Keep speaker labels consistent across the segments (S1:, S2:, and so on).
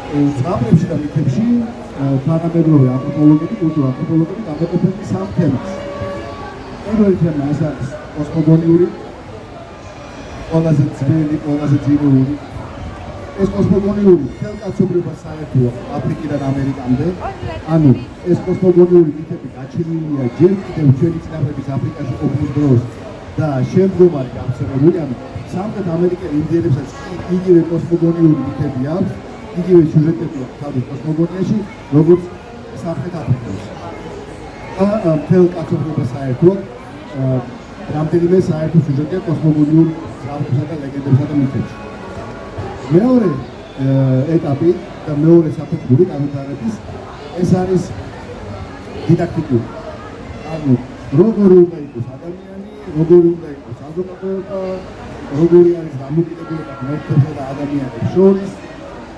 S1: ზღაპრებში და მითებში თანამედროვე ანთროპოლოგები, კულტურული ანთროპოლოგები გამოყოფენ სამ თემას. პირველი თემა ეს არის კოსმოგონიური, ყველაზე ძველი, ყველაზე ძირეული. ეს კოსმოგონიური მთელ კაცობრიობას საერთოა აფრიკიდან ამერიკამდე. ანუ ეს კოსმოგონიური მითები გაჩენილია ჯერ კიდევ ჩვენი წინაპრების აფრიკაში ყოფნის დროს და შემდგომ არის გავრცელებული. ანუ სამხრეთ ამერიკელ ინდიელებსაც იგივე კოსმოგონიური მითები აქვს, იგივე სიუჟეტები აქვს თავის კოსმოგონიაში, როგორც სამხრეთ აფრიკაში. და მთელ კაცობრიობას საერთოდ რამდენიმე საერთო სიუჟეტია კოსმოგონიურ ზღაპრებსა და ლეგენდებსა და მითებში. მეორე ეტაპი და მეორე საფუძველი განვითარების ეს არის დიდაქტიკური. ანუ როგორ უნდა იყოს ადამიანი, როგორ უნდა იყოს საზოგადოება, როგორი არის დამოკიდებულება ღმერთებსა და ადამიანებს შორის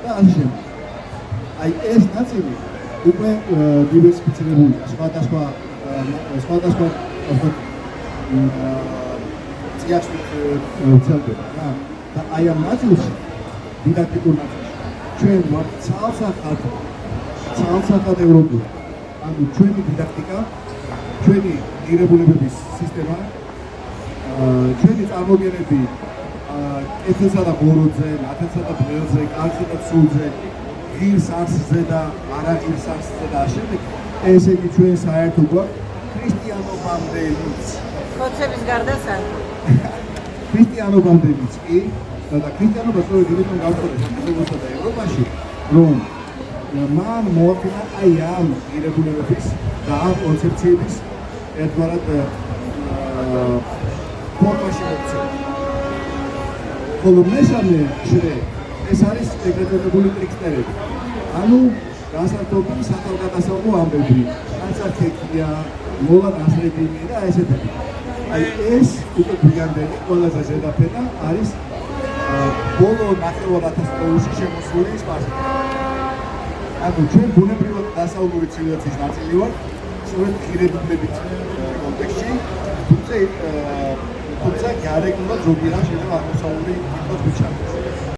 S1: და ასე შემდეგ. აი ეს ნაწილი უკვე დივერსიფიცირებულია სხვადასხვა წიაღსვით ვრცელდება რა. და აი ამ ნაწილში დიდაქტიკურ ნაწილში ჩვენ ვართ ცალსახად ევროპული. ანუ ჩვენი დიდაქტიკა, ჩვენი ღირებულებების სისტემა, ჩვენი წარმოდგენები კეთილსა და ბოროტზე, ნათელსა და ბნელზე, კაცსა და ცუდზე, ღირს არსზე და არაღირს არსზე და ამ შემდეგ ესე იგი ჩვენ საერთოდ გვაქვს ქრისტიანობამდელიც.
S2: ხოცების გარდა საერთოდ.
S1: ქრისტიანობამდელიც კი და ქრისტიანობა სწორედ იმიტომ გავწოდეთ საქართველოსა და ევროპაში, რომ მან მოახდინა აი ამ ღირებულებების და ამ კონცეფციების ერთგვარად ფორმაში მოქცევა. ხოლო მესამე შრე ეს არის ეგრეთ წოდებული ტრიქსტერები. ანუ გასართობი სათავგადასავლო ამბები, განსაცდელია, მოლადასრებინი და ესეთები. აი ეს უკვე გვიანდელი ყველაზე ზედაფენა არის ბოლო ნახევარ ათასწლეულში შემოსული სპარსეთში. ანუ ჩვენ ბუნებრივად დასავლური ცივილიზაციის ნაწილი ვართ, სწორედ ღირებულებით კონტექსტში, თუმცა გარეგნულად ზოგი რამ შეიძლება აღმოსავლური კითხვა გვიჩნდეს.